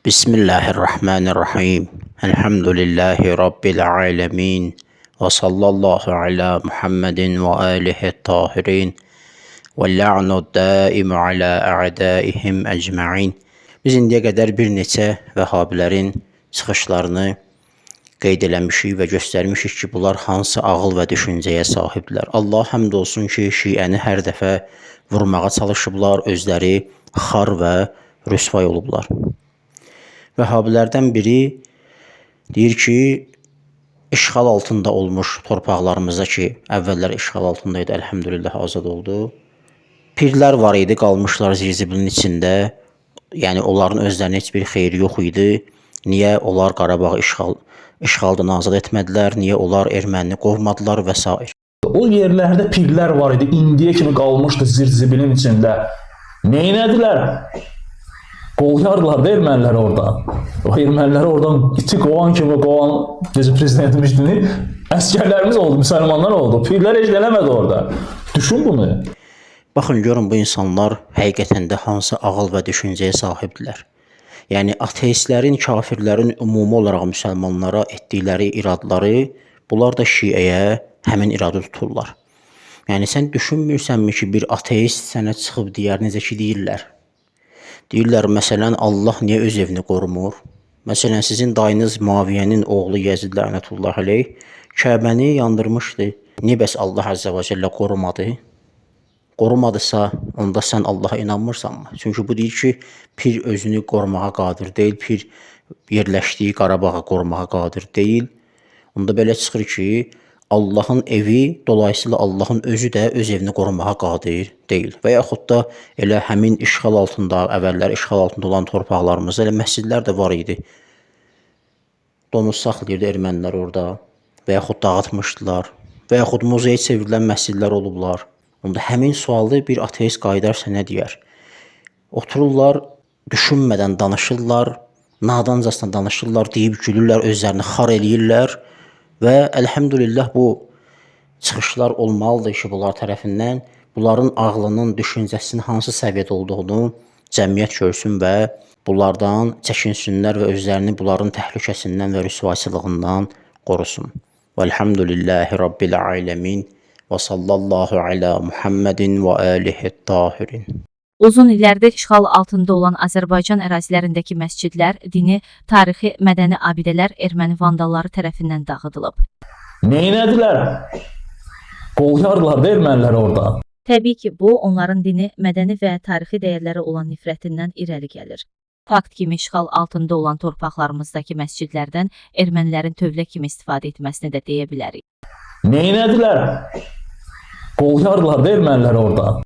Bismillahirrahmanirrahim. Elhamdülillahi Rabbil alemin. Ve sallallahu ala Muhammedin ve alihi tahirin. Ve la'nu daimu ala a'daihim ecma'in. Biz indiyə qədər bir neçə vəhabilərin çıxışlarını qeyd eləmişik və göstərmişik ki, bunlar hansı ağıl və düşüncəyə sahibdirlər. Allah həmd olsun ki, şiəni hər dəfə vurmağa çalışıblar, özləri xar və rüsvay olublar. Vəhabilərdən biri deyir ki, işğal altında olmuş torpaqlarımızda ki, əvvəllər işğal altında idi, əlhəmdülillah azad oldu. Pirlər var idi, qalmışlar zirzibilin içində. Yəni onların özlərinin heç bir xeyri yox idi. Niyə onlar Qarabağı işğaldan azad etmədilər? Niyə onlar ermənini qovmadılar və s. O yerlərdə pirlər var idi, indiyə kimi qalmışdı zirzibilin içində. Neynədilər? Qovlardılar da ermənilər oradan. O erməniləri oradan iti qovan kimi qovan, necə prezident demişdini, əskərlərimiz oldu, müsəlmanlar oldu. Pirlər heç eləmədi orada. Düşün bunu. Baxın, görün bu insanlar həqiqətən də hansı ağıl və düşüncəyə sahibdirlər. Yəni ateistlərin, kafirlərin ümumi olaraq müsəlmanlara etdikləri iradları, bunlar da şiəyə həmin iradı tuturlar. Yəni sən düşünmürsənmi ki, bir ateist sənə çıxıb deyər, necə ki deyirlər. Deyirlər, məsələn, Allah niyə öz evini qorumur? Məsələn, sizin dayınız Muaviyyənin oğlu Yezid lənətullah aleyh Kəbəni yandırmışdı. Niyə bəs Allah Azza və Cəllə qorumadı? Qorumadısa, onda sən Allaha inanmırsanmı? Çünki bu deyir ki, pir özünü qorumağa qadir deyil, pir yerləşdiyi Qarabağı qorumağa qadir deyil. Onda belə çıxır ki, Allahın evi, dolayısıyla Allahın özü də öz evini qorumağa qadir deyil. Və yaxud da elə həmin işğal altında, əvvəllər işğal altında olan torpaqlarımızda elə məscidlər də var idi. Donuz saxlayırdı ermənilər orada və yaxud dağıtmışdılar və yaxud muzeyə çevrilən məscidlər olublar. Onda həmin sualı bir ateist qaydarsa nə deyər? Otururlar, düşünmədən danışırlar, nadancasına danışırlar, deyib gülürlər, özlərini xar eləyirlər. Və əlhəmdülillah bu çıxışlar olmalıdır ki, bunlar tərəfindən bunların ağlının, düşüncəsinin hansı səviyyədə olduğunu cəmiyyət görsün və bunlardan çəkinsinlər və özlərini bunların təhlükəsindən və rüsvayçılığından qorusun. Vəlhamdülillahi Rabbil alemin və sallallahu ala Muhammedin və alihi tahirin. Uzun illərdir işğal altında olan Azərbaycan ərazilərindəki məscidlər, dini, tarixi, mədəni abidələr erməni vandalları tərəfindən dağıdılıb. Neynədilər? Qovlardılar da ermənilər orada. Təbii ki, bu, onların dini, mədəni və tarixi dəyərləri olan nifrətindən irəli gəlir. Fakt kimi işğal altında olan torpaqlarımızdakı məscidlərdən ermənilərin tövlə kimi istifadə etməsini də deyə bilərik. Neynədilər? Qovlardılar da ermənilər orada.